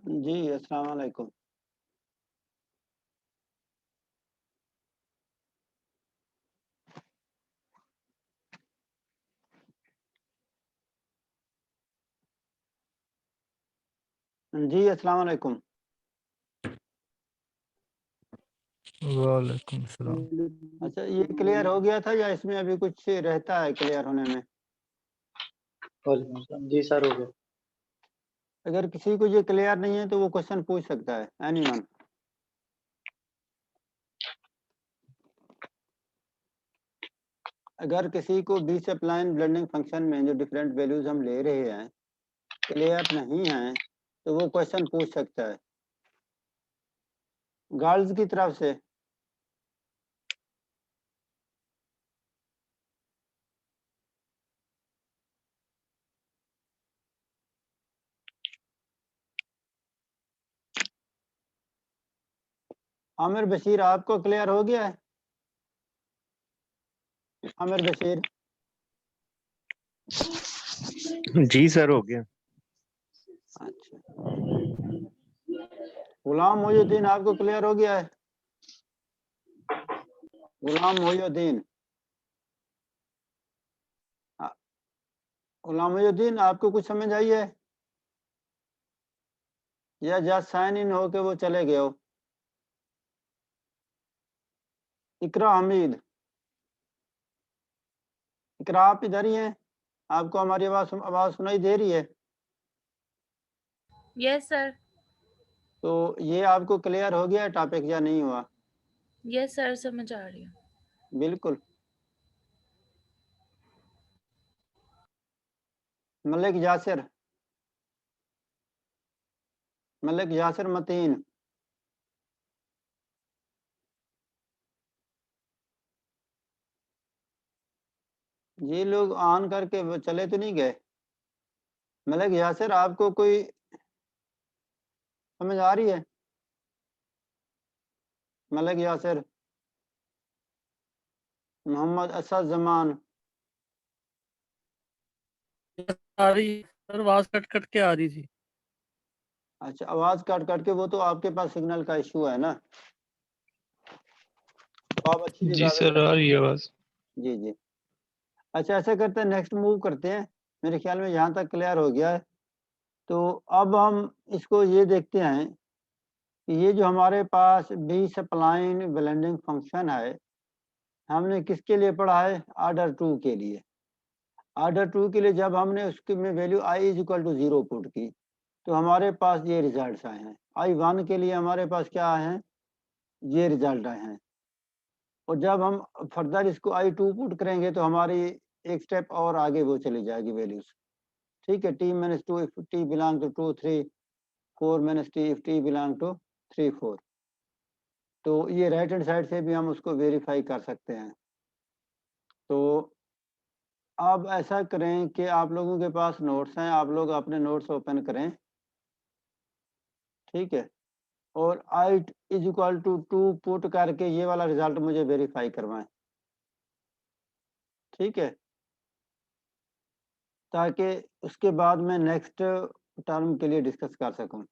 जी, अस्सलाम वालेकुम। जी, अस्सलाम वालेकुम। वालेकुम सलाम। अच्छा, ये क्लियर हो गया था या इसमें अभी कुछ रहता है क्लियर होने में? वालेकुम सलाम। जी सर, हो गया। अगर किसी को ये क्लियर नहीं है तो वो क्वेश्चन पूछ सकता है, एनीवन। अगर किसी को बी सप्लाइन ब्लेंडिंग फंक्शन में जो डिफरेंट वैल्यूज हम ले रहे हैं क्लियर नहीं है तो वो क्वेश्चन पूछ सकता है। गर्ल्स की तरफ से आमिर बशीर, आपको क्लियर हो गया है? आमिर बशीर, जी सर, हो गया। अच्छा। गुलाम मोहिउद्दीन, आपको क्लियर हो गया है? गुलाम मोहिउद्दीन, गुलाम मोहिउद्दीन, आपको कुछ समझ आई है या जस्ट साइन इन हो के वो चले गए हो? इकरा हमीद, इकरा आप इधर ही हैं? आपको हमारी आवाज सुनाई दे रही है? Yes sir. तो ये आपको क्लियर हो गया टॉपिक या नहीं हुआ? यस सर, समझ आ रही हूँ। बिल्कुल। मलिक यासिर, मलिक यासिर मतीन, ये लोग ऑन करके वो चले तो नहीं गए? मलिक यासिर, आपको कोई समझ आ रही है? मलिक यासिर, मोहम्मद असद जमान, आ रही सर, आवाज कट कट के आ रही थी। अच्छा, आवाज काट काट के, वो तो आपके पास सिग्नल का इशू है ना, तो आप अच्छी जी जगह पे सर, आ रही है आवाज। जी जी। अच्छा, ऐसा करते हैं, नेक्स्ट मूव करते हैं। मेरे ख्याल में यहाँ तक क्लियर हो गया है। तो अब हम इसको ये देखते हैं कि ये जो हमारे पास बी सप्लाइन ब्लेंडिंग फंक्शन है, हमने किसके लिए पढ़ा है? ऑर्डर 2 के लिए। ऑर्डर 2 के लिए जब हमने उसके में value I is equal to 0 put की तो हमारे पास ये रिजल्ट्स आए हैं। आई 1 के लिए हमारे पास क्या आए हैं? ये रिजल्ट आए हैं। और जब हम फर्दर इसको आई 2 पुट करेंगे तो हमारी एक स्टेप और आगे वो चली जाएगी वैल्यूज। ठीक है, T minus 2 if T belong to 2 3 4 minus T if T belong to 3 4। तो ये राइट हैंड साइड से भी हम उसको वेरीफाई कर सकते हैं। तो अब ऐसा करें कि आप लोगों के पास नोट्स हैं, आप लोग अपने नोट्स ओपन करें। ठीक है, और आई इज इक्वल टू 2 पुट करके ये वाला रिजल्ट मुझे वेरीफाई करवाएं। ठीक है, ताकि उसके बाद मैं नेक्स्ट टर्म के लिए डिस्कस कर सकूं।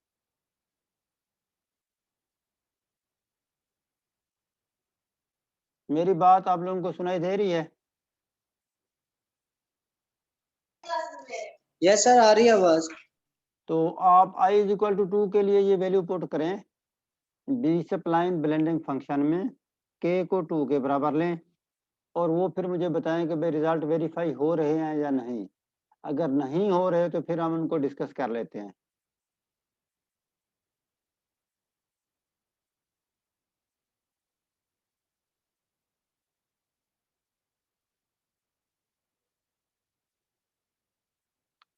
मेरी बात आप लोगों को सुनाई दे रही है? यस सर, आ रही है आवाज। तो आप i इज इक्वल टू 2 के लिए ये वैल्यू पुट करें बी सप्लाइन ब्लेंडिंग फंक्शन में, k को 2 के बराबर लें और वो फिर मुझे बताएं कि भाई रिजल्ट वेरीफाई हो रहे हैं या नहीं। अगर नहीं हो रहे तो फिर हम उनको डिस्कस कर लेते हैं।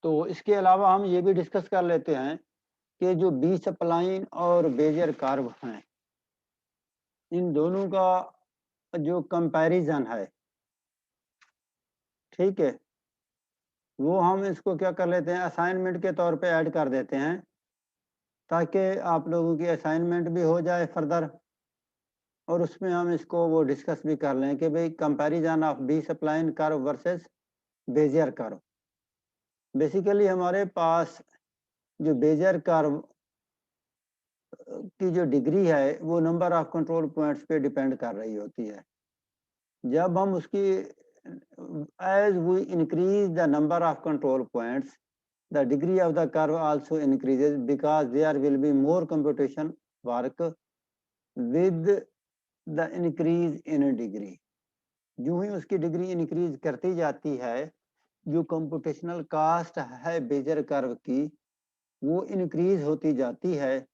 तो इसके अलावा हम ये भी डिस्कस कर लेते हैं कि जो बी सप्लाइन और बेजर कर्व हैं, इन दोनों का जो कंपैरिजन है, ठीक है, वो हम इसको क्या कर लेते हैं, असाइनमेंट के तौर पे ऐड कर देते हैं ताकि आप लोगों की असाइनमेंट भी हो जाए फर्दर और उसमें हम इसको वो डिस्कस भी कर लें कि भाई comparison of B spline curve versus Bezier curve. Basically हमारे पास जो बेजियर कर्व की जो डिग्री है वो नंबर ऑफ कंट्रोल पॉइंट्स पे डिपेंड कर रही होती है। जब हम उसकी as we increase the number of control points, the degree of the curve also increases because there will be more computation work with the increase in degree. जो ही उसकी डिग्री इंक्रीज करती जाती है, जो कंप्यूटेशनल कास्ट है badger curve की वो increase होती जाती है,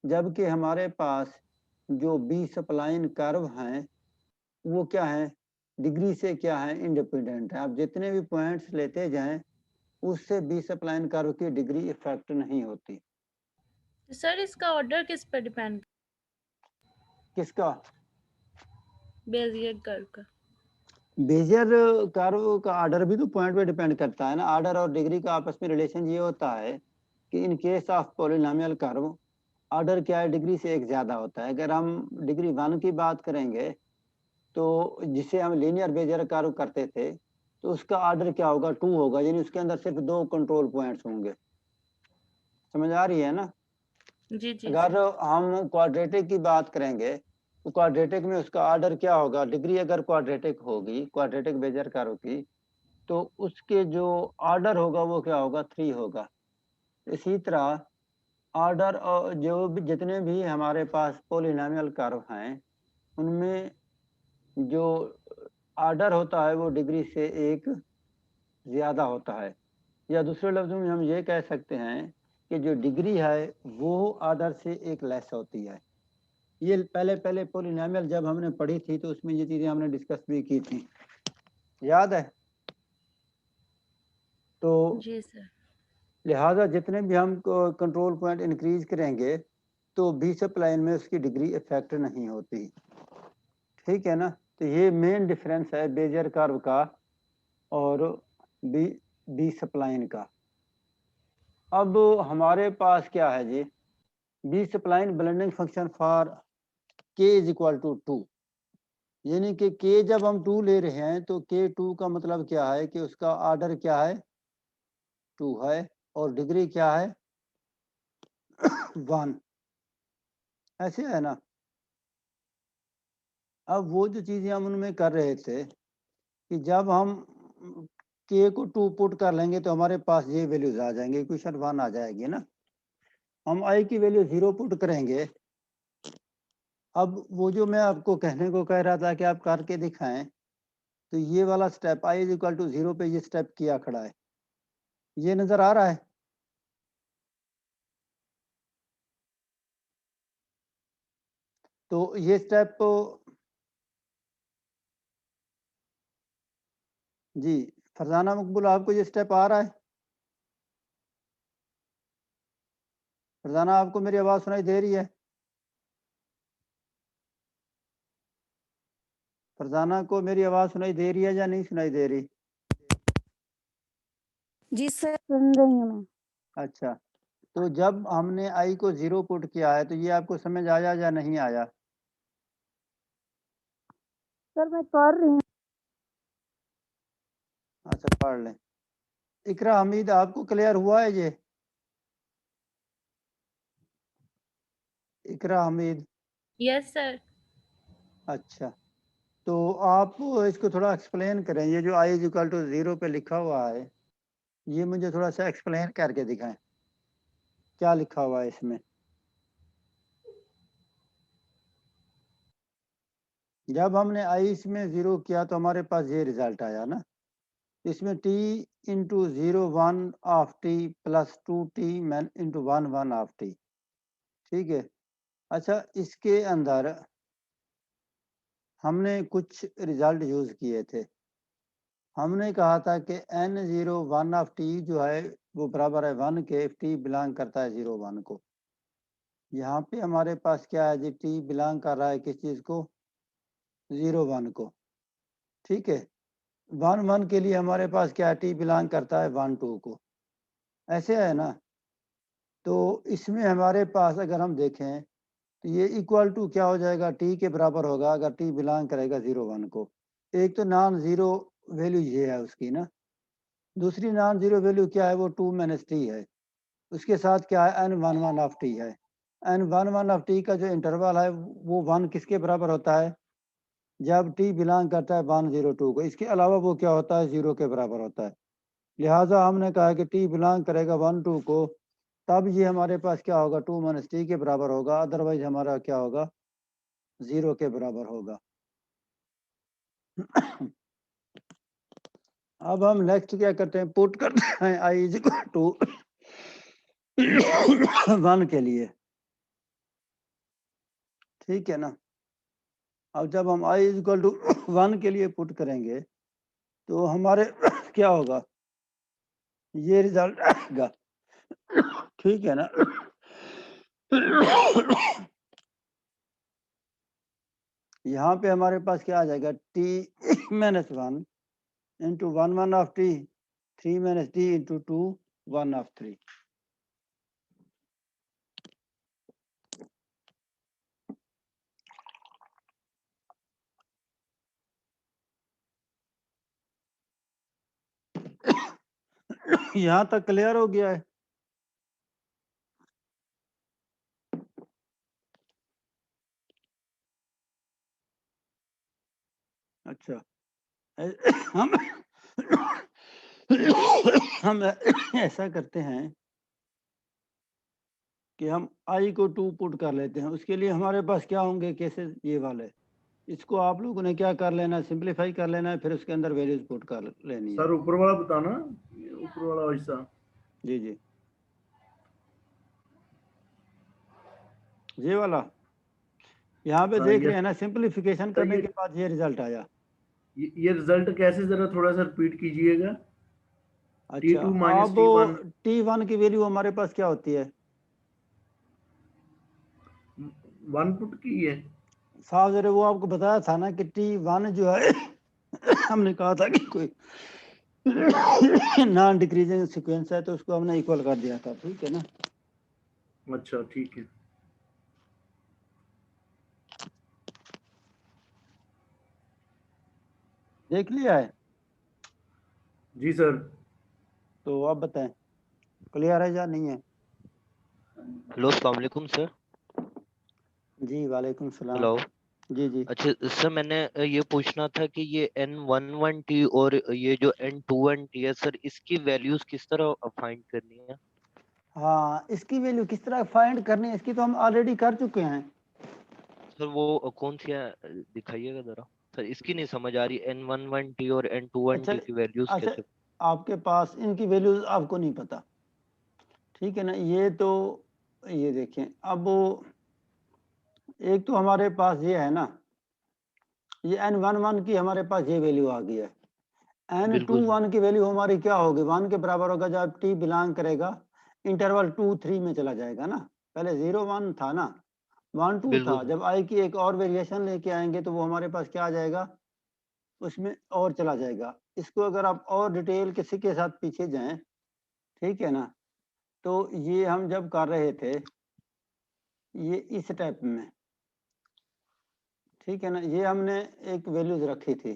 जबकि हमारे पास जो बी सप्लाइन कर्व हैं वो क्या है, डिग्री से क्या है, इंडिपेंडेंट है। आप जितने भी पॉइंट्स लेते जाएं उससे बी सप्लाइन कर्व की डिग्री इफेक्ट नहीं होती। तो सर इसका ऑर्डर किस पर डिपेंड, किसका? बेजियर कर्व का? बेजियर कर्व का ऑर्डर भी तो पॉइंट पे डिपेंड करता है ना। ऑर्डर और डिग्री का आपस में रिलेशन ये होता है कि in case of polynomial curve order क्या है, डिग्री से एक ज्यादा होता है। अगर हम डिग्री 1 की बात करेंगे तो जिसे हम लीनियर बेजियर कर्व करते थे तो उसका ऑर्डर क्या होगा, 2 होगा, यानी उसके अंदर सिर्फ 2 कंट्रोल पॉइंट्स होंगे। समझ आ रही है ना? जी जी अगर सर। हम क्वाड्रेटिक की बात करेंगे तो क्वाड्रेटिक में उसका ऑर्डर क्या होगा, डिग्री अगर क्वाड्रेटिक होगी, क्वाड्रेटिक बेजर कर्व की, तो उसके जो ऑर्डर होगा वो क्या होगा, 3 होगा। इसी तरह ऑर्डर और जो भी जितने भी हमारे पास पॉलिनोमियल कर्व हैं उनमें जो ऑर्डर होता है वो डिग्री से एक ज्यादा होता है, या दूसरे लफ्जों में हम ये कह सकते हैं कि जो डिग्री है वो ऑर्डर से एक लेस होती है। ये पहले पॉलिनोमियल जब हमने पढ़ी थी तो उसमें ये चीजें हमने डिस्कस भी की थी, याद है? तो जी सर। लिहाजा जितने भी हम कंट्रोल पॉइंट इंक्रीज करेंगे तो बी सप्लाइन में उसकी डिग्री इफेक्ट नहीं होती। ठीक है ना? तो ये मेन डिफरेंस है बेजर कर्व का और बी सप्लाइन का। अब हमारे पास क्या है जी, B spline blending function for k is equal to 2, यानी कि k जब हम 2 ले रहे हैं तो k 2 का मतलब क्या है कि उसका ऑर्डर क्या है, 2 है, और डिग्री क्या है, 1। ऐसे है ना? अब वो जो चीजें हम उनमें कर रहे थे कि जब हम k को 2 पुट कर लेंगे तो हमारे पास ये वैल्यूज आ जाएंगे, इक्वेशन 1 आ जाएगी ना। हम i की वैल्यू 0 पुट करेंगे। अब वो जो मैं आपको कहने को कह रहा था कि आप करके दिखाएं, तो ये वाला step i is equal to 0 पे ये स्टेप किया खड़ा है, ये नजर आ रहा है? तो ये स्टेप जी फरजाना मकबूल, आपको ये स्टेप आ रहा है? फरजाना, आपको मेरी आवाज सुनाई दे रही है? फरजाना को मेरी आवाज सुनाई दे रही है या नहीं सुनाई दे रही? जी सर, सुन रही हूँ मैं। अच्छा, तो जब हमने आई को 0 पुट किया है तो ये आपको समझ आया या नहीं आया? सर मैं कर रही हूँ। अच्छा, पढ़ लें। इकरा हमीद, आपको क्लियर हुआ है ये? इकरा हमीद? Yes sir. अच्छा, तो आप इसको थोड़ा एक्सप्लेन करें। ये जो आई इज इक्वल टू 0 पे लिखा हुआ है ये मुझे थोड़ा सा एक्सप्लेन करके दिखाएं, क्या लिखा हुआ है इसमें। जब हमने आई इसमें 0 किया तो हमारे पास ये रिजल्ट आया ना। इसमें t into 0 1 of t plus 2t into 1 1 of t। ठीक है। अच्छा, इसके अंदर हमने कुछ रिजल्ट यूज किए थे। हमने कहा था कि n0 1 ऑफ t जो है वो बराबर है 1 के if t बिलोंग करता है 0 1 को। यहाँ पे हमारे पास क्या है जी, t बिलोंग कर रहा है किस चीज को, 0 1 को। ठीक है। 1 1 के लिए हमारे पास क्या है, t बिलोंग करता है 1 2 को। ऐसे है ना? तो इसमें हमारे पास अगर हम देखें तो ये इक्वल टू क्या हो जाएगा, t के बराबर होगा अगर t बिलोंग करेगा 0 1 को। एक तो नॉन जीरो वैल्यू ये है उसकी ना, दूसरी नॉन जीरो वैल्यू क्या है, वो 2 - t है। उसके साथ क्या है, n 1 1 ऑफ t है। n1 ऑफ टी का जो इंटरवल है वो 1 किसके बराबर होता है? जब टी बिलोंग करता है 102 को। इसके अलावा वो क्या होता है? 0 के बराबर होता है। लिहाजा हमने कहा कि टी बिलोंग करेगा 1 2 को, तब ये हमारे पास क्या होगा? 2 माइनस टी के बराबर होगा, अदरवाइज हमारा क्या होगा? 0 के बराबर होगा। अब हम नेक्स्ट क्या करते हैं? पुट करते हैं आई इज इक्वल टू 1 के लिए, ठीक है ना। अब जब हम आई इज इक्वल टू 1 के लिए पुट करेंगे तो हमारे क्या होगा? ये रिजल्ट आएगा, ठीक है ना। यहाँ पे हमारे पास क्या आ जाएगा? T minus 1 into 1 of T, 3 minus T into 2 1 of 3। यहाँ तक क्लियर हो गया है? अच्छा, हम हम ऐसा करते हैं कि हम आई को 2 पुट कर लेते हैं। उसके लिए हमारे पास क्या होंगे केसेस? ये वाले। इसको आप लोगों ने क्या कर लेना है? सिंप्लीफाई कर लेना है, फिर उसके अंदर वैल्यूज पुट कर लेनी है। सर ऊपर वाला बताना, ऊपर वाला हिस्सा। जी जी, ये वाला यहाँ पे हाँ, देख ये- रहे हैं ना, सिंप्लीफिकेशन तो करने ये- के बाद ये रिजल्ट आया। ये रिजल्ट कैसे, जरा थोड़ा सा रिपीट कीजिएगा। अच्छा, T2 minus अब T1 T1 की वैल्यू हमारे पास क्या होती है? 1 पुट की है। साहब जरा वो आपको बताया था ना कि T1 जो है हमने कहा था कि कोई नॉन डिक्रीजिंग सीक्वेंस है, तो उसको हमने इक्वल कर दिया था, ठीक है ना। अच्छा ठीक है। देख लिया है? जी सर। तो आप बताएं क्लियर है या नहीं है? हेलो, अस्सलाम वालेकुम सर। जी वालेकुम सलाम। हेलो। जी जी, अच्छा सर, मैंने ये पूछना था कि ये N11T और ये जो N21T है सर, इसकी वैल्यूज किस तरह फाइंड करनी है? हाँ, इसकी वैल्यू किस तरह फाइंड करनी है, इसकी तो हम ऑलरेडी कर चुके हैं। सर वो कौन सी है, दिखाइएगा जरा। सर इसकी नहीं समझ आ रही, N11T और अच्छा N21T की वैल्यूज अच्छा, कैसे? आपके पास इनकी वैल्यूज आपको नहीं पता, ठीक है ना। ये तो ये देखें, अब एक तो हमारे पास ये है ना, ये N11 की हमारे पास ये वैल्यू आ गई है। बिल्कुल सर। N21 की वैल्यू हमारी क्या होगी? 1 के बराबर होगा जब टी बिलोंग करेगा इंटरवल 2 3 में चला जाएगा ना। पहले 0 1 था ना, 1 2 बिल्कुल था। सर। जब आई की एक और वेरिएशन लेके आएंगे तो वो हमारे पास क्या आ जाएगा? उसमें और चला जाएगा। इसको अगर आप और डिटेल किसी के साथ पीछे जाएं, ठीक है ना, तो ये हम जब कर रहे थे ये इस टाइप में, ठीक है ना, ये हमने एक वैल्यूज रखी थी,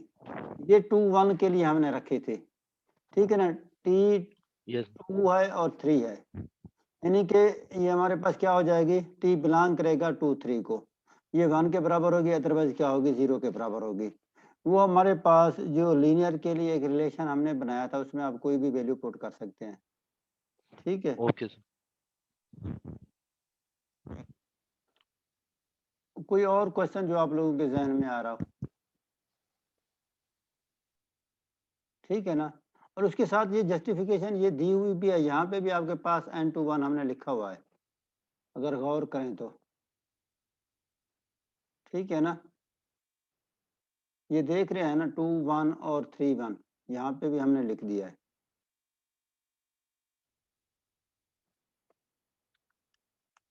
ये 2 1 के लिए हमने रखी थी, ठीक है ना। T yes. 2 है और 3 है, यानी कि ये हमारे पास क्या हो जाएगी? टी बिलोंग करेगा 2 3 को, ये 1 के बराबर होगी, अदरवाइज क्या होगी? 0 के बराबर होगी। वो हमारे पास जो लीनियर के लिए एक रिलेशन हमने बनाया था, उसमें आप कोई भी वैल्यू पुट कर सकते हैं, ठीक है। Okay sir. कोई और क्वेश्चन जो आप लोगों के जहन में आ रहा हो, ठीक है ना। और उसके साथ ये जस्टिफिकेशन ये दी हुई भी है, यहाँ पे भी आपके पास N21 हमने लिखा हुआ है, अगर गौर करें तो, ठीक है ना। ये देख रहे हैं ना, 2 1 और 3 1, यहाँ पे भी हमने लिख दिया है।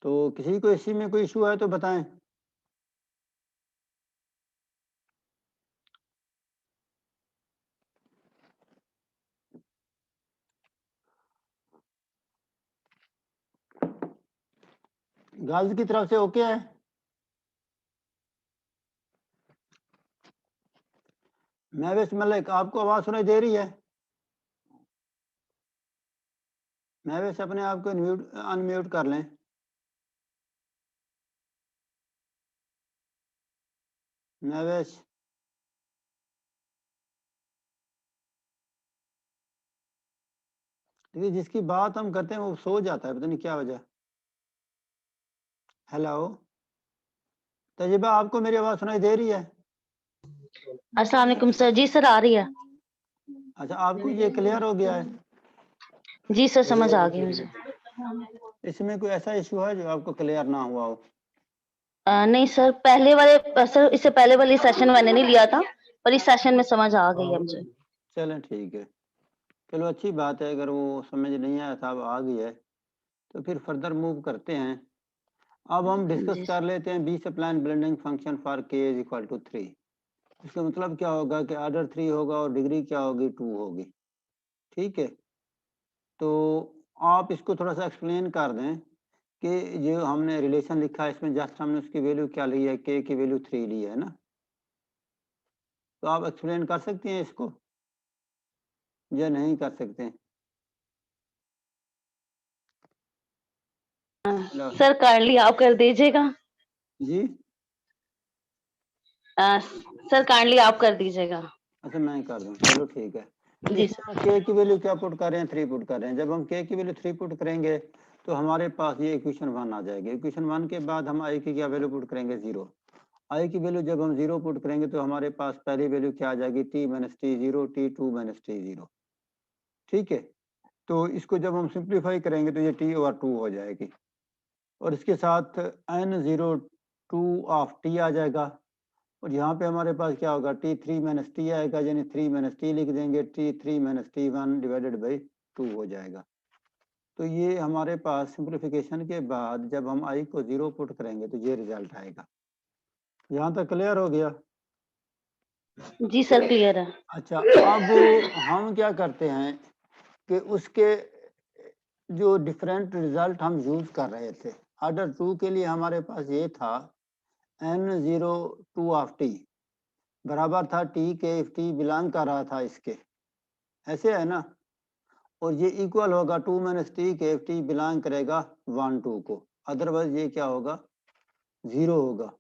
तो किसी को इसी में कोई इशू है तो बताएं। गर्ल्स की तरफ से ओके है? महवेश मलिक, आपको आवाज सुनाई दे रही है? महवेश अपने आप को अनम्यूट कर लें। नवेश, देखिए जिसकी बात हम करते हैं वो सो जाता है, पता नहीं क्या वजह। हेलो तजीबा, आपको मेरी आवाज सुनाई दे रही है? अस्सलाम वालेकुम सर। जी सर, आ रही है। अच्छा, आपको ये क्लियर हो गया है? जी सर, समझ आ गई मुझे। इसमें कोई ऐसा इशू है जो आपको क्लियर ना हुआ हो? नहीं सर, पहले वाले सर, इससे पहले वाले सेशन मैंने नहीं लिया था, पर इस सेशन में समझ आ गई है मुझे। चलें ठीक है, चलो अच्छी बात है। अगर वो समझ नहीं आया था, अब आ गई है, तो फिर फर्दर मूव करते हैं। अब हम डिस्कस जी कर लेते हैं B spline blending function for k is equal to 3। इसका मतलब क्या होगा कि ऑर्डर 3 होगा और डिग्री क्या होगी, 2 होगी। ठीक है, तो आप इसको थोड़ा सा एक्सप्लेन कर दें कि जो हमने रिलेशन लिखा है इसमें जस्ट हमने उसकी वैल्यू क्या ली है, k की वैल्यू 3 ली है ना। तो आप एक्सप्लेन कर सकते हैं इसको या नहीं कर सकते हैं? हेलो सर, काइंडली आप कर दीजिएगा। जी, सर काइंडली आप कर दीजिएगा। अच्छा मैं कर दूं, चलो ठीक है। जी इसमें k की वैल्यू क्या पुट कर रहे हैं, 3 पुट कर रहे हैं। जब हम k की वैल्यू 3 पुट करेंगे तो हमारे पास ये इक्वेशन 1 आ जाएगी। इक्वेशन 1 के बाद हम i की क्या वैल्यू पुट करेंगे, 0। i की वैल्यू जब हम 0 पुट करेंगे तो हमारे पास पहली वैल्यू क्या आ जाएगी, t minus T 0, t2 minus T 0। ठीक है, तो इसको जब हम सिंप्लीफाई करेंगे तो ये t ओवर 2 हो जाएगी और इसके साथ n02 ऑफ t आ जाएगा और यहाँ पे हमारे पास क्या होगा, t3 माइनस टी आएगा, यानी 3 माइनस टी लिख देंगे, t3 minus t1 divided by 2 हो जाएगा। तो ये हमारे पास सिंप्लीफिकेशन के बाद जब हम i को 0 पुट करेंगे तो ये रिजल्ट आएगा। यहाँ तक क्लियर हो गया? जी सर, क्लियर है। अच्छा, अब हम क्या करते हैं कि उसके जो डिफरेंट रिजल्ट हम यूज कर रहे थे, ऑर्डर 2 के लिए हमारे पास ये था n02 ऑफ t बराबर था t के, इफ t बिलोंग कर रहा था इसके, ऐसे है ना। और ये इक्वल होगा 2 माइनस टी के, इफ t बिलोंग करेगा 1 2 को, अदरवाइज ये क्या होगा, 0 होगा।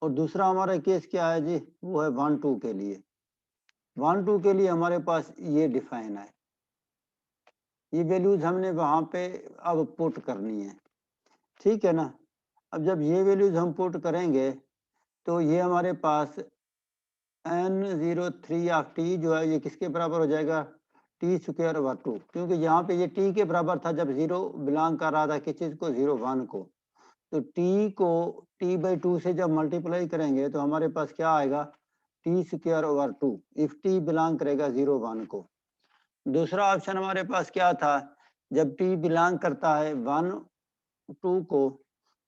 और दूसरा हमारा केस क्या है जी, वो है 1 2 के लिए। 1 2 के लिए हमारे पास ये डिफाइन है, ये वैल्यूज हमने वहां पे अब पुट करनी है। ठीक है ना। अब जब ये वैल्यूज हम पुट करेंगे तो ये हमारे पास n03 ऑफ टी जो है ये किसके बराबर हो जाएगा, टी स्क्वायर ओवर 2, क्योंकि यहाँ पे ये टी के बराबर था जब 0 बिलोंग कर रहा था किस चीज को, 0 1 को। तो टी को टी बाई 2 से जब मल्टीप्लाई करेंगे तो हमारे पास क्या आएगा, T square over 2 if T belong करेगा 0 1 को। दूसरा ऑप्शन हमारे पास क्या था, जब टी बिलोंग करता है 1 2 को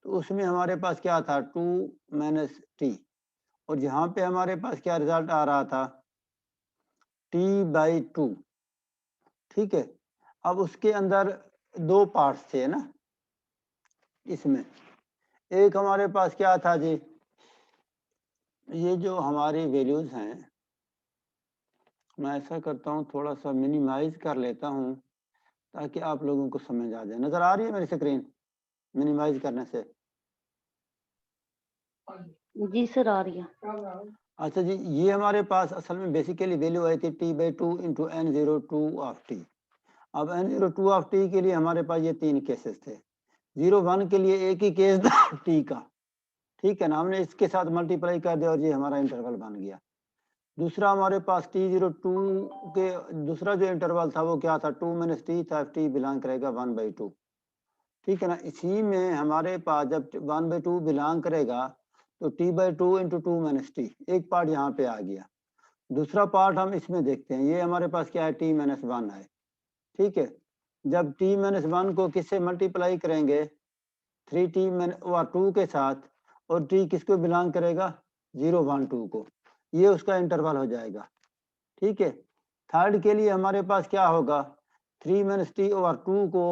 तो उसमें हमारे पास क्या था, 2 माइनस टी, और यहाँ पे हमारे पास क्या रिजल्ट आ रहा था, टी बाई 2। ठीक है, अब उसके अंदर दो पार्ट्स थे ना इसमें, एक हमारे पास क्या था जी, ये जो हमारी वैल्यूज हैं, मैं ऐसा करता हूँ थोड़ा सा मिनिमाइज कर लेता हूँ ताकि आप लोगों को समझ आ जाए। नजर आ रही है मेरी स्क्रीन मिनिमाइज करने से? जी सर, आ रही है। अच्छा जी, ये हमारे पास असल में बेसिकली वैल्यू आई थी t by 2 into n02 of T. अब n02 ऑफ टी के लिए हमारे पास ये 3 केसेस थे। 0 1 के लिए एक ही केस था t का, ठीक है ना, हमने इसके साथ मल्टीप्लाई कर दिया और ये हमारा इंटरवल बन गया। दूसरा हमारे पास t02 के दूसरा जो इंटरवल था वो क्या था, 2 माइनस टी था, टी बिलोंग करेगा 1 बाई 2। ठीक है ना, इसी में हमारे पास जब 1 बाई 2 बिलोंग करेगा तो t by 2 into 2 minus T, एक पार्ट यहाँ पे आ गया। दूसरा पार्ट हम इसमें देखते हैं, ये हमारे पास क्या है, t माइनस 1 है। ठीक है, जब t माइनस 1 को किससे मल्टीप्लाई करेंगे, 3t ओवर 2 के साथ, और t किसको बिलोंग करेगा, 0 1 2 को, ये उसका इंटरवल हो जाएगा। ठीक है, थर्ड के लिए हमारे पास क्या होगा, 3 माइनस टी ओवर 2 को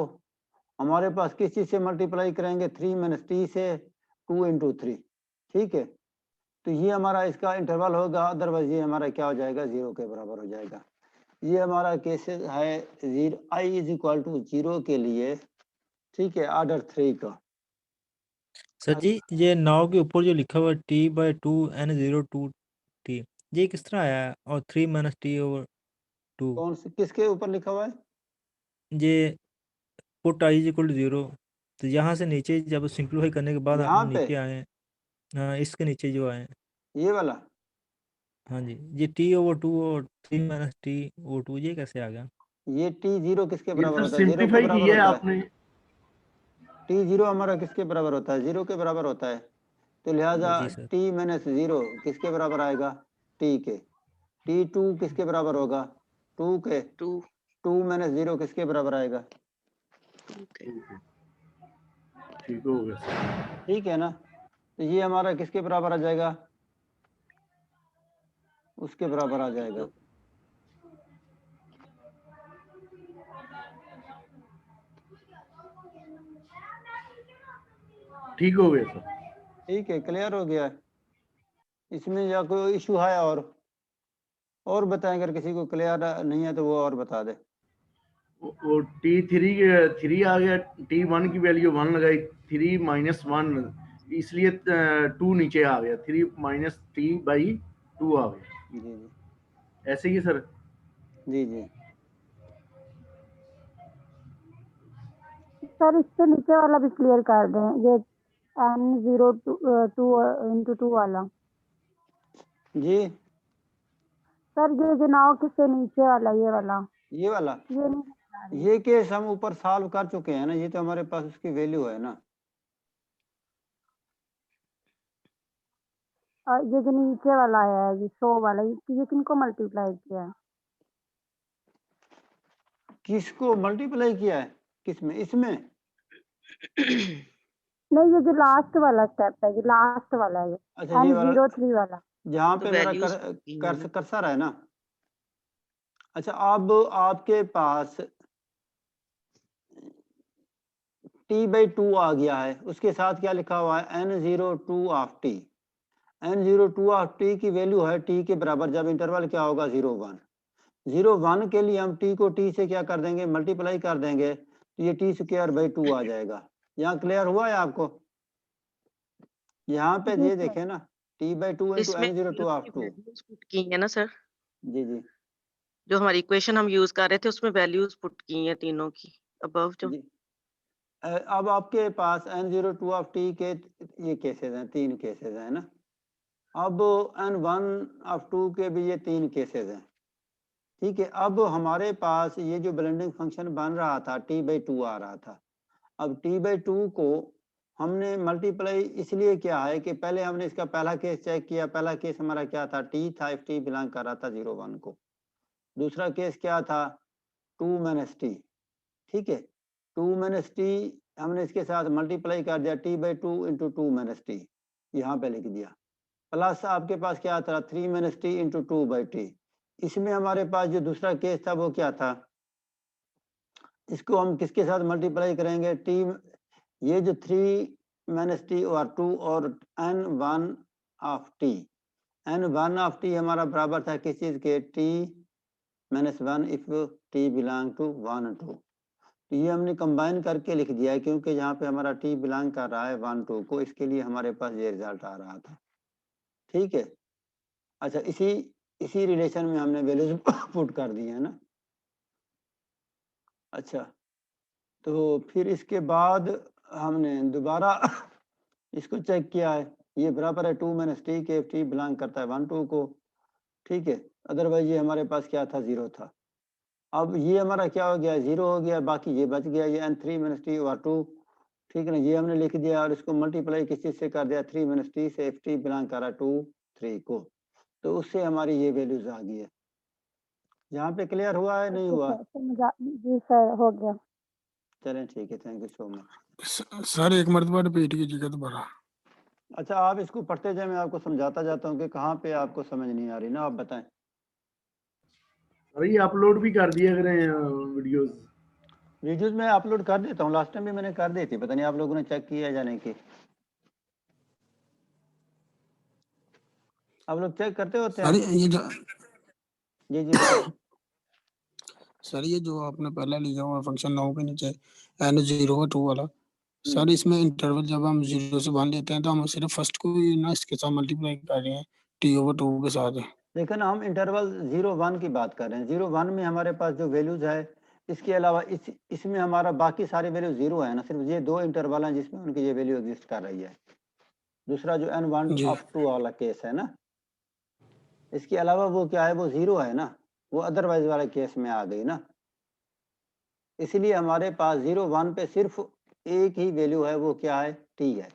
हमारे पास किस चीज से मल्टीप्लाई करेंगे, 3 माइनस टी से, 2 इंटू 3। ठीक है, तो ये हमारा इसका इंटरवल होगा, अदरवाइज ये हमारा क्या हो जाएगा, 0 के बराबर हो जाएगा। ये हमारा केस है आई इज इक्वल टू 0 के लिए। ठीक है, ऑर्डर 3 का। सर जी, ये 9 के ऊपर जो लिखा हुआ है t बाई 2 n02 टी, ये किस तरह आया है? और 3 माइनस टी ओवर 2, कौन से किसके ऊपर लिखा हुआ है? ये put I is equal to 0, तो यहाँ से नीचे जब सिंप्लीफाई करने के बाद हम यहाँ पे नीचे आए, हाँ इसके नीचे जो आए, ये वाला हाँ जी, ये टी ओवर 2 और 3 माइनस टी ओवर 2 ये कैसे आ गया? ये टी जीरो किसके ये बराबर सर होता है? जीरो के सिंप्लीफाई बराबर किया है होता है। आपने। टी जीरो हमारा किसके बराबर होता है? जीरो के बराबर होता है। तो लिहाजा जी सर। टी माइनस जीरो किसके बराबर आएगा? टी के। टी टू किसके बराबर होगा? टू के। टू माइनस जीरो किसके बराबर आएगा? ठीक हो गया सर। ठीक है ना? तो ये हमारा किसके बराबर आ जाएगा? उसके बराबर आ जाएगा। ठीक हो गया सर। ठीक है, क्लियर हो गया है। इसमें या कोई इशू है और बताएं, अगर किसी को क्लियर नहीं है तो वो और बता दे। वो T3 आ गया, T1 की वैल्यू 1 लगाई, 3 माइनस 1 इसलिए 2 नीचे आ गया, 3 माइनस T बाई 2 आ गया। जी जी ऐसे ही सर। जी जी सर इससे नीचे वाला भी क्लियर कर दें, ये N02 वाला। जी सर ये जनाब किससे नीचे वाला, ये वाला, ये वाला ये नहीं बता रही। ये केस हम ऊपर सॉल्व कर चुके हैं ना, ये तो हमारे पास उसकी वैल्यू है ना। ये जो नीचे वाला है, ये 100 वाला, ये किनको मल्टीप्लाई किया है? किसको मल्टीप्लाई किया है? किसमें? इसमें? नहीं, ये जो लास्ट वाला स्टेप है, ये लास्ट वाला है, अच्छा ये वाला N03 वाला। जहाँ पे मेरा कर्सर है ना। अच्छा अब आपके पास t बाई 2 आ गया है, उसके साथ क्या लिखा हुआ है? N02 of T. N02 of T की वैल्यू है t के बराबर जब इंटरवल क्या होगा? 0 1। 0 1 के लिए हम t को t से क्या कर देंगे? मल्टीप्लाई कर देंगे, तो ये t स्क्वायर बाई 2 आ जाएगा। यहाँ क्लियर हुआ है आपको? यहाँ पे ये देखें ना, t by 2 into N02 of 2। Put की है ना सर, जी जी जो हमारी इक्वेशन हम यूज कर रहे थे उसमें वैल्यूज पुट की हैं तीनों की अबव जो। जी। अब आपके पास N02 ऑफ टी के ये केसेस हैं, 3 केसेस हैं ना। अब N1 ऑफ 2 के भी ये 3 केसेस हैं। ठीक है, अब हमारे पास ये जो ब्लेंडिंग फंक्शन बन रहा था t बाई 2 आ रहा था। अब t बाई 2 को हमने मल्टीप्लाई इसलिए किया है कि पहले हमने इसका पहला केस चेक किया। पहला केस हमारा क्या था? t था, इफ t बिलोंग कर रहा था 0 1 को। दूसरा केस क्या था? 2 माइनस टी। ठीक है, 2 माइनस टी हमने इसके साथ मल्टीप्लाई कर दिया, t by 2 into 2 minus T यहाँ पे लिख दिया। प्लस आपके पास क्या था? 3 minus T into 2 by T. इसमें हमारे पास जो दूसरा केस था वो क्या था? इसको हम किसके साथ मल्टीप्लाई करेंगे? टी, ये जो 3 माइनस टी और 2 और N1 of T. N1 of T हमारा बराबर था किस चीज के? t minus 1 if t belong to 1 2। तो ये हमने कंबाइन करके लिख दिया है, क्योंकि यहाँ पे हमारा t बिलोंग कर रहा है 1 2 को, इसके लिए हमारे पास ये रिजल्ट आ रहा था। ठीक है, अच्छा इसी रिलेशन में हमने वैल्यूज पुट कर दी है ना। अच्छा तो फिर इसके बाद हमने दोबारा इसको चेक किया है, ये बराबर है 2 माइनस टी के, टी बिलोंग करता है 1 2 को। ठीक है, अदरवाइज ये हमारे पास क्या था? 0 था। अब ये हमारा क्या हो गया? 0 हो गया, बाकी ये बच गया, ये N3 माइनस टी और 2। ठीक है ना, ये हमने लिख दिया और इसको मल्टीप्लाई किस चीज से कर दिया? 3 माइनस टी से, इफ टी बिलोंग कर रहा है 2 3 को, तो उससे हमारी ये वैल्यूज आ गई है। यहाँ पे क्लियर हुआ है नहीं हुआ? जी सर, हो गया। चलें ठीक है, thank you so much. Sir एक मरतबा रिपीट कीजिएगा दोबारा। अच्छा आप इसको पढ़ते जाए, मैं आपको समझाता जाता हूँ कि कहाँ पे आपको समझ नहीं आ रही ना, आप बताएं। अरे ये अपलोड भी कर दिया करें वीडियोस में अपलोड कर देता हूँ, लास्ट टाइम भी मैंने कर दी थी, पता नहीं आप लोगों ने चेक किया या नहीं की। आप लोग चेक करते होते हैं? ये जो जी जी सर ये जो आपने पहला लिखा हुआ फंक्शन 9 के नीचे N02 वाला, सर इसमें इंटरवल जब हम 0 से 1 लेते हैं तो हम सिर्फ फर्स्ट को ही ना इसके साथ मल्टीप्लाई कर रहे हैं, T/2 के साथ है। देखो ना, हम इंटरवल 0-1 की बात कर रहे हैं। 0-1 में हमारे पास जो वैल्यूज है, इसके अलावा इसमें हमारा बाकी सारे वैल्यू 0 है ना, सिर्फ ये 2 इंटरवल हैं जिसमें उनकी ये वैल्यू एग्जिस्ट कर रही है। दूसरा जो n1 जी of 2 वाला केस है ना, इसके अलावा वो क्या है, वो 0 है ना, वो अदरवाइज वाले केस में आ गई ना। इसलिए हमारे पास 0-1 पे सिर्फ एक ही वैल्यू है, वो क्या है, t है।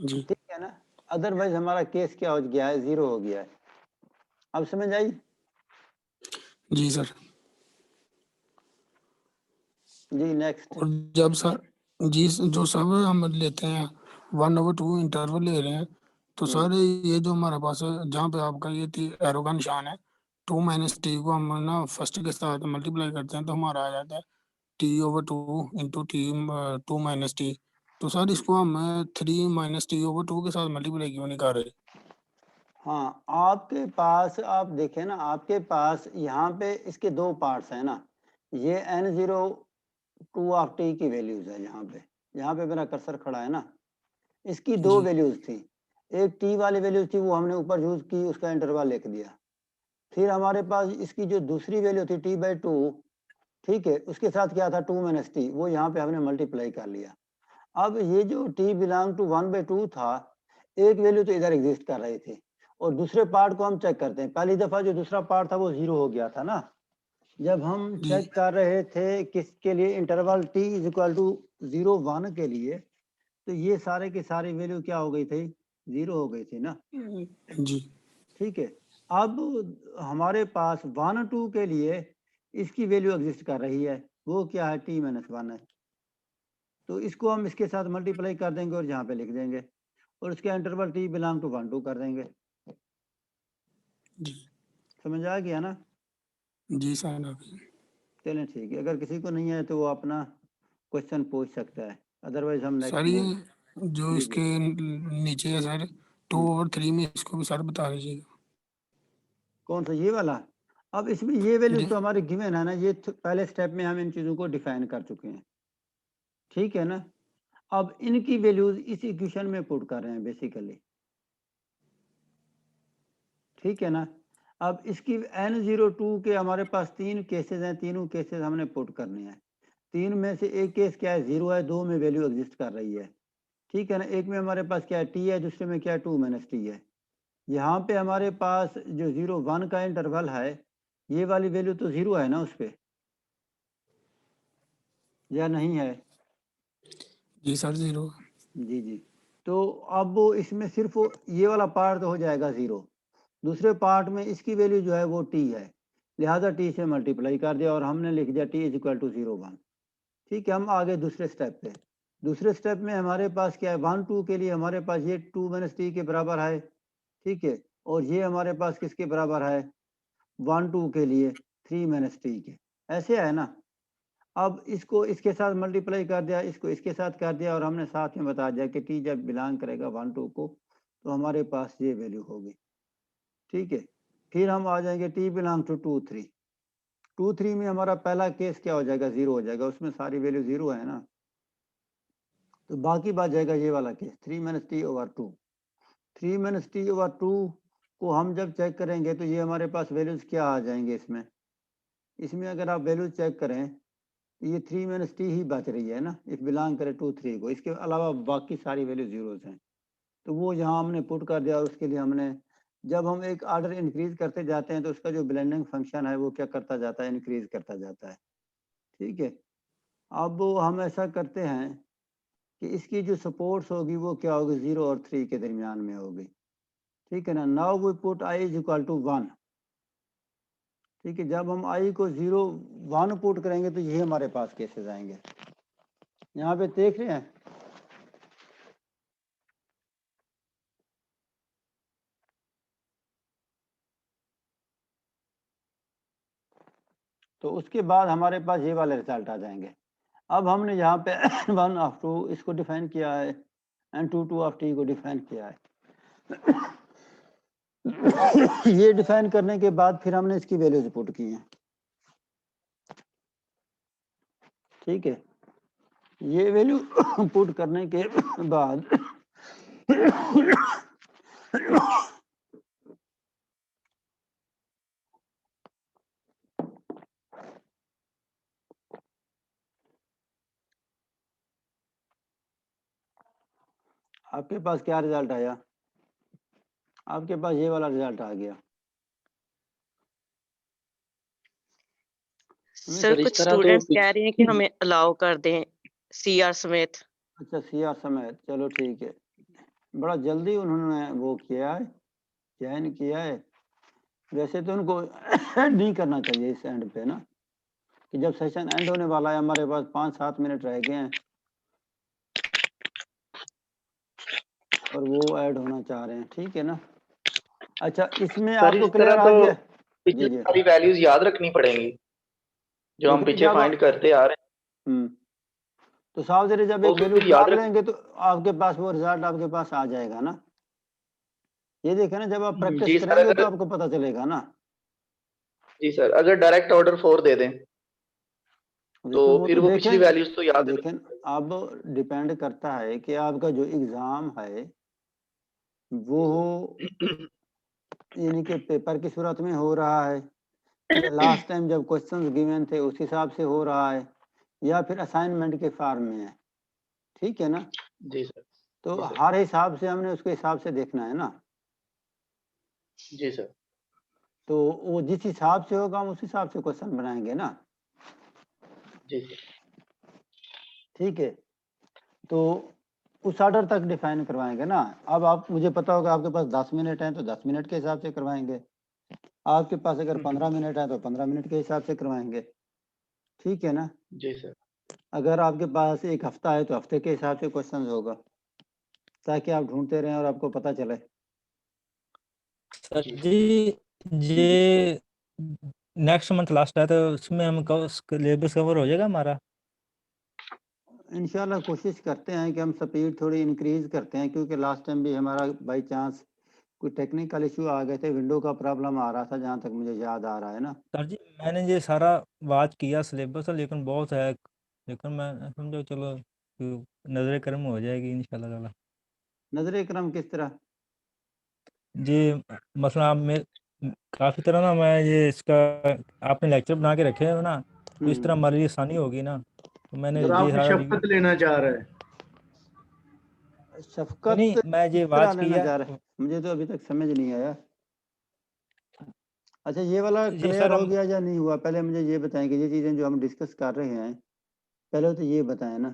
जी ठीक है ना, अदरवाइज हमारा केस क्या हो गया है, 0 हो गया है। अब समझ आई? जी सर। जी नेक्स्ट। और जब सर जी जो सब हम लेते हैं 1/2 इंटरवल ले रहे हैं, तो सर ये जो हमारे पास है, जहाँ पे आपका ये एरो का निशान है, 2 - t को हम ना फर्स्ट के साथ मल्टीप्लाई करते हैं तो हमारा आ जाता है T/2 इंटू T 2 - t। तो सर इसको हम 3 - T/2 के साथ मल्टीप्लाई क्यों नहीं कर रहे? हाँ, आपके पास आप देखें ना, आपके पास यहाँ पे इसके 2 पार्ट्स हैं ना, ये n02 ऑफ t की वैल्यूज है यहाँ पे मेरा कर्सर खड़ा है ना, इसकी 2 जी वैल्यूज थी। एक t वाली वैल्यूज थी, वो हमने ऊपर यूज की, उसका इंटरवल लिख दिया। फिर हमारे पास इसकी जो दूसरी वैल्यू थी t/2, ठीक है, उसके साथ क्या था 2 - t, वो यहाँ पे हमने मल्टीप्लाई कर लिया। अब ये जो t बिलोंग टू 1/2 था, एक वैल्यू तो इधर एग्जिस्ट कर रही थी, और दूसरे पार्ट को हम चेक करते हैं। पहली दफा जो दूसरा पार्ट था वो 0 हो गया था ना, जब हम जी चेक कर रहे थे किसके लिए, इंटरवल t = 0-1 के लिए, तो ये सारे की सारी वैल्यू क्या हो गई थी, 0 हो गई थी ना। जी ठीक है, अब हमारे पास 1-2 के लिए इसकी वैल्यू एग्जिस्ट कर रही है, वो क्या है, t-1 है। तो इसको हम इसके साथ मल्टीप्लाई कर देंगे और यहाँ पे लिख देंगे, और उसका इंटरवल t बिलोंग टू 1-2 कर देंगे। जी समझ आ गया ना? जी सर। चलें ठीक है, अगर किसी को नहीं है तो वो अपना क्वेश्चन पूछ सकता है, अदरवाइज हम नेक्स्ट सर मूव। ये जो जी इसके नीचे है सर 2/3 में, इसको भी सर बता दीजिएगा। कौन सा, ये वाला? अब इसमें ये वैल्यूज जी तो हमारे गिवन है ना, ये पहले स्टेप में हम इन चीजों को डिफाइन कर चुके हैं। ठीक है ना, अब इनकी वैल्यूज इस इक्वेशन में पुट कर रहे हैं बेसिकली। ठीक है ना, अब इसकी n02 के हमारे पास 3 केसेस हैं, तीनों केसेस हमने पुट करने हैं। 3 में से एक केस क्या है, 0 है, 2 में वैल्यू एग्जिस्ट कर रही है। ठीक है ना, एक में हमारे पास क्या है, t है, दूसरे में क्या है, 2 - t है। यहाँ पे हमारे पास जो 0-1 का इंटरवल है, ये वाली वैल्यू तो 0 है ना उस पे, या नहीं है? जी सर 0। जी जी, तो अब वो इसमें सिर्फ ये वाला पार्ट तो हो जाएगा 0, दूसरे पार्ट में इसकी वैल्यू जो है वो t है, लिहाजा t से मल्टीप्लाई कर दिया और हमने लिख दिया t = 0-1। ठीक है, हम आगे दूसरे स्टेप पे। दूसरे स्टेप में हमारे पास क्या है, 1-2 के लिए हमारे पास ये 2 - t के बराबर है। ठीक है, और ये हमारे पास किसके बराबर है, 1-2 के लिए 3 - t के, ऐसे है ना। अब इसको इसके साथ मल्टीप्लाई कर दिया, इसको इसके साथ कर दिया, और हमने साथ में बता दिया कि t जब बिलोंग करेगा 1-2 को, तो हमारे पास ये वैल्यू होगी। ठीक है, फिर हम आ जाएंगे t बिलोंग टू 2-3। 2-3 में हमारा पहला केस क्या हो जाएगा, 0 हो जाएगा, उसमें सारी वैल्यू 0 है ना, तो बाकी बात जाएगा ये वाला केस 3 - t/2। 3 - t/2 को हम जब चेक करेंगे तो ये हमारे पास वैल्यूज क्या आ जाएंगे इसमें अगर आप वैल्यूज चेक करें तो ये 3 - t ही बच रही है ना, इफ बिलोंग करे 2-3 को, इसके अलावा बाकी सारी वैल्यू जीरोज हैं। तो वो यहाँ हमने पुट कर दिया, और उसके लिए हमने, जब हम एक ऑर्डर इंक्रीज करते जाते हैं तो उसका जो ब्लेंडिंग फंक्शन है वो क्या करता जाता है, इंक्रीज करता जाता है। ठीक है, अब हम ऐसा करते हैं कि इसकी जो सपोर्ट्स होगी वो क्या होगी, 0 और 3 के दरमियान में होगी। ठीक है ना, नाउ वी पुट i = 1। ठीक है, जब हम i को 0-1 पुट करेंगे तो ये हमारे पास केसेस आएंगे, यहाँ पे देख रहे हैं। तो उसके बाद हमारे पास ये वाले रिजल्ट आ जाएंगे। अब हमने यहाँ पे 1/2 इसको डिफाइन किया है, एंड 2 ऑफ t को डिफाइन किया है। ये डिफाइन करने के बाद फिर हमने इसकी वैल्यूज पुट की हैं। ठीक है, ये वैल्यू पुट करने के बाद आपके पास क्या रिजल्ट आया? आपके पास ये वाला रिजल्ट आ गया। सर कुछ स्टूडेंट्स कह रहे हैं कि हमें अलाउ कर दें सीआर समेत। अच्छा, सीआर समेत, चलो ठीक है। बड़ा जल्दी उन्होंने वो किया है, ज्वाइन किया है। वैसे तो उनको नहीं करना चाहिए इस एंड पे ना, कि जब सेशन एंड होने वाला है, हमारे पास 5-7 मिनट रह गए हैं और वो ऐड होना चाह रहे हैं, ठीक है ना। अच्छा, इसमें सर आपको इस क्लियर तरह आ तो गया? पिछली जी जी, सारी वैल्यूज याद रखनी पड़ेंगी जो हम लेकिन पीछे जब फाइंड करते आ रहे हैं। तो साहब जरा जब वो एक फिर वैल्यू याद डाल रख लेंगे तो आपके पास वो रिजल्ट आपके पास आ जाएगा ना। ये देखें ना, जब आप प्रैक्टिस जी सर, करेंगे अगर तो आपको पता चलेगा ना। जी सर अगर डायरेक्ट ऑर्डर 4 दे दें तो देखिए वो फिर तो वो पिछली वैल्यूज तो याद देखें, अब डिपेंड करता है कि आपका जो एग्जाम है वो यानी कि पेपर की सूरत में हो रहा है, या लास्ट टाइम जब क्वेश्चंस गिवन थे उस हिसाब से हो रहा है, या फिर असाइनमेंट के फॉर्म में है, ठीक है ना। जी सर। तो जी सर। हर हिसाब से हमने उसके हिसाब से देखना है ना। जी सर। तो वो जिस हिसाब से होगा हम उस हिसाब से क्वेश्चन बनाएंगे ना। जी सर। ठीक है, तो उस ऑर्डर तक डिफाइन करवाएंगे ना। अब आप मुझे पता होगा आपके पास 10 मिनट हैं तो 10 मिनट के हिसाब से करवाएंगे, आपके पास अगर 15 मिनट है तो 15 मिनट के हिसाब से करवाएंगे, ठीक है ना। जी सर। अगर आपके पास एक हफ्ता है तो हफ्ते के हिसाब से क्वेश्चन होगा, ताकि आप ढूंढते रहें और आपको पता चले। सर जी ये नेक्स्ट मंथ लास्ट है तो उसमें हम सिलेबस कवर हो जाएगा हमारा? इंशाल्लाह कोशिश करते हैं कि हम स्पीड थोड़ी इंक्रीज करते हैं, क्योंकि लास्ट टाइम भी हमारा बाई चांस कोई टेक्निकल इशू आ गए थे, विंडो का प्रॉब्लम आ रहा था जहाँ तक मुझे याद आ रहा है ना। सर जी मैंने ये सारा बात किया सिलेबस लेकिन बहुत है, लेकिन मैं समझो चलो नजर करम हो जाएगी इंशाल्लाह ताला। नजर करम किस तरह? जी मसला में काफ़ी तरह ना मैं ये इसका आपने लेक्चर बना के रखे हैं ना, तो इस तरह हमारे लिए आसानी होगी ना, तो मैंने सर ये आपकी सारा रिव्यू शफकत लेना चाह रहा है। शफकत नहीं मैं ये किस तरह वाच लेना किया। चाह रहे हैं, मुझे तो अभी तक समझ नहीं आया। अच्छा, ये वाला ये क्लियर सर हो हम गया या नहीं हुआ? पहले मुझे ये बताएं कि ये चीज़ें जो हम डिस्कस कर रहे हैं, पहले तो ये बताएं ना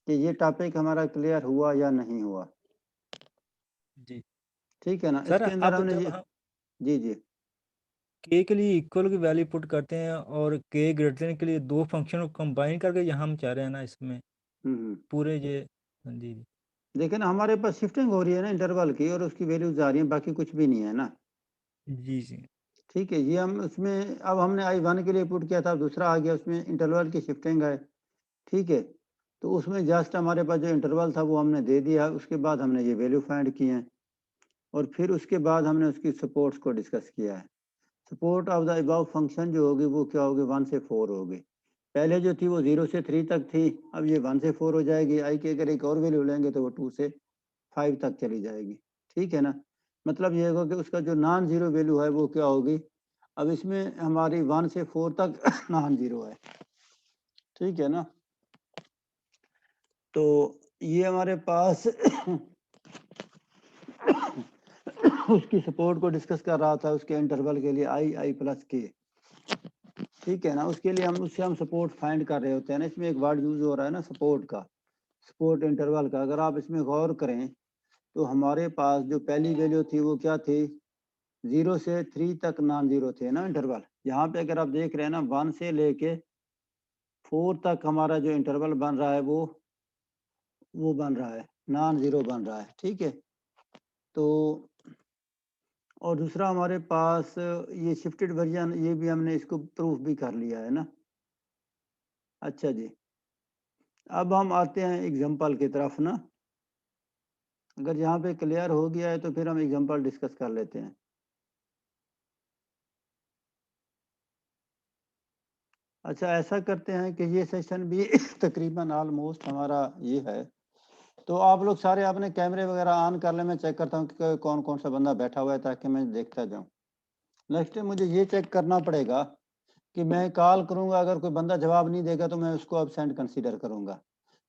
कि ये टॉपिक हमारा क्लियर हुआ या नहीं हुआ। जी ठीक है ना, सर इसके अंदर अब हमने जब ये हम जी जी के के लिए इक्वल की वैल्यू पुट करते हैं और के ग्रेटर देन के लिए दो फंक्शन को कंबाइन करके यहाँ हम चाह रहे हैं ना इसमें पूरे ये। जी जी देखिए ना, हमारे पास शिफ्टिंग हो रही है ना इंटरवल की, और उसकी वैल्यूज आ रही है, बाकी कुछ भी नहीं है ना। जी जी ठीक है, ये हम उसमें अब हमने I1 के लिए पुट किया था, दूसरा आ गया उसमें इंटरवल की शिफ्टिंग है, ठीक है। तो उसमें जस्ट हमारे पास जो इंटरवल था वो हमने दे दिया, उसके बाद हमने ये वैल्यू फाइंड की है, और फिर उसके बाद हमने उसकी सपोर्ट्स को डिस्कस किया है। Support of the above function जो होगी वो क्या होगी, 1 से 4 होगी। पहले जो थी वो 0 से 3 तक थी, अब ये 1 से 4 हो जाएगी। आई की अगर एक और वैल्यू लेंगे तो वो 2 से 5 तक चली जाएगी, ठीक है ना। मतलब ये होगा कि उसका जो नॉन जीरो वैल्यू है वो क्या होगी। अब इसमें हमारी 1 से 4 तक नॉन जीरो है, ठीक है ना। तो ये हमारे पास उसकी सपोर्ट को डिस्कस कर रहा था, उसके इंटरवल के लिए आई प्लस के, ठीक है ना। उसके लिए उससे हम सपोर्ट फाइंड कर रहे होते हैं ना। इसमें एक वर्ड यूज हो रहा है ना सपोर्ट का, सपोर्ट इंटरवल का। अगर आप इसमें गौर करें तो हमारे पास जो पहली वैल्यू थी वो क्या थी, 0 से 3 तक नॉन जीरो थे ना इंटरवल। यहाँ पे अगर आप देख रहे हैं ना 1 से लेके 4 तक हमारा जो इंटरवल बन रहा है वो बन रहा है नॉन जीरो बन रहा है, ठीक है। तो और दूसरा हमारे पास ये शिफ्टेड वर्जन, ये भी हमने इसको प्रूफ भी कर लिया है ना। अच्छा जी, अब हम आते हैं एग्जांपल की तरफ ना। अगर यहाँ पे क्लियर हो गया है तो फिर हम एग्जांपल डिस्कस कर लेते हैं। अच्छा, ऐसा करते हैं कि ये सेशन भी तकरीबन ऑलमोस्ट हमारा ये है, तो आप लोग सारे अपने कैमरे वगैरह ऑन कर ले, मैं चेक करता हूँ कि कौन कौन सा बंदा बैठा हुआ है ताकि मैं देखता जाऊँ। नेक्स्ट मुझे ये चेक करना पड़ेगा कि मैं कॉल करूँगा, अगर कोई बंदा जवाब नहीं देगा तो मैं उसको एब्सेंट कंसीडर करूँगा,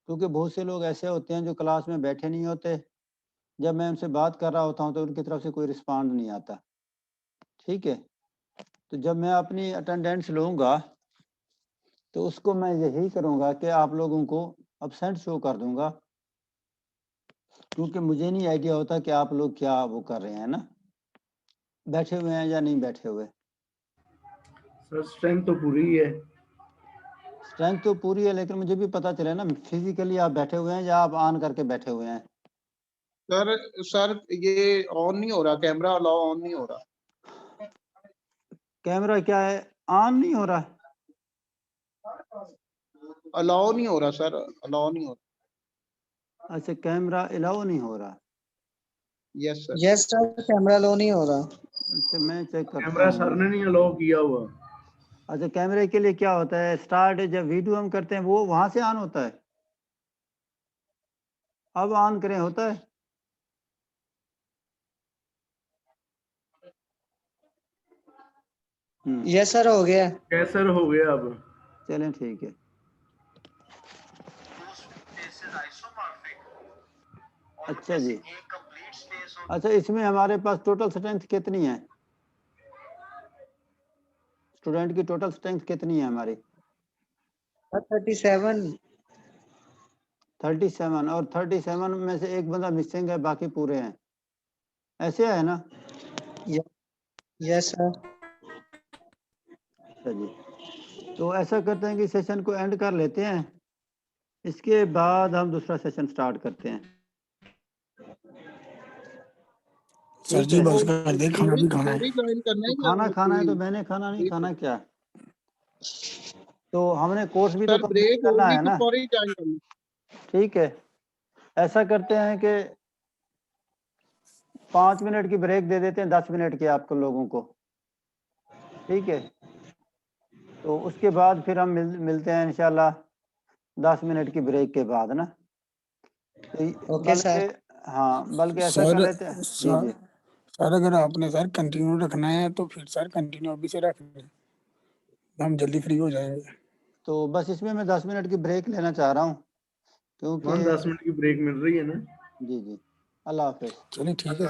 क्योंकि बहुत से लोग ऐसे होते हैं जो क्लास में बैठे नहीं होते, जब मैं उनसे बात कर रहा होता हूँ तो उनकी तरफ से कोई रिस्पॉन्ड नहीं आता। ठीक है, तो जब मैं अपनी अटेंडेंस लूँगा तो उसको मैं यही करूँगा कि आप लोगों को एब्सेंट शो कर दूँगा, क्योंकि मुझे नहीं आइडिया होता कि आप लोग क्या वो कर रहे हैं ना, बैठे हुए हैं या नहीं बैठे हुए। सर स्ट्रेंथ तो पूरी ही है। स्ट्रेंथ तो पूरी है, लेकिन मुझे भी पता चले ना फिजिकली आप बैठे हुए हैं या आप ऑन करके बैठे हुए हैं। सर ये ऑन नहीं हो रहा, कैमरा अलाउ ऑन नहीं हो रहा। कैमरा क्या है, ऑन नहीं हो रहा? अलाउ नहीं हो रहा सर, अलाउ नहीं हो रहा। अच्छा, कैमरा अलाउ नहीं हो रहा। यस सर, कैमरा अलाउ नहीं हो रहा। अच्छा, मैं चेक करता कैमरा सर हूँ। ने नहीं अलाउ किया हुआ। अच्छा, कैमरे के लिए क्या होता है, स्टार्ट जब वीडियो हम करते हैं वो वहां से ऑन होता है, अब ऑन करें होता है। यस सर, हो गया। कैसर हो गया अब। चलें ठीक है। अच्छा जी, अच्छा इसमें हमारे पास टोटल स्ट्रेंथ कितनी है, स्टूडेंट की टोटल स्ट्रेंथ कितनी है हमारी? 37। 37, और 37 में से एक बंदा मिसिंग है, बाकी पूरे हैं, ऐसे है ना? Yes sir. अच्छा जी, तो ऐसा करते हैं कि सेशन को एंड कर लेते हैं, इसके बाद हम दूसरा सेशन स्टार्ट करते हैं। सर जी बस कर दे, खाना भी खाना है। तो खाना खाना है तो मैंने खाना नहीं खाना क्या, तो हमने कोर्स भी तो कंप्लीट करना है ना। ठीक है, ऐसा करते हैं कि 5 मिनट की ब्रेक दे देते हैं, 10 मिनट की आपको लोगों को। ठीक है, तो उसके बाद फिर हम मिलते हैं इंशाल्लाह 10 मिनट की ब्रेक के बाद ना। तो ओके सर। हाँ, बल्कि ऐसा कर लेते हैं। जी जी सर अगर आपने सर कंटिन्यू रखना है तो फिर सर कंटिन्यू अभी से रख लें, हम जल्दी फ्री हो जाएंगे। तो बस इसमें मैं 10 मिनट की ब्रेक लेना चाह रहा हूँ, क्योंकि 10 मिनट की ब्रेक मिल रही है ना। जी जी, अल्लाह हाफिज। चलिए ठीक है।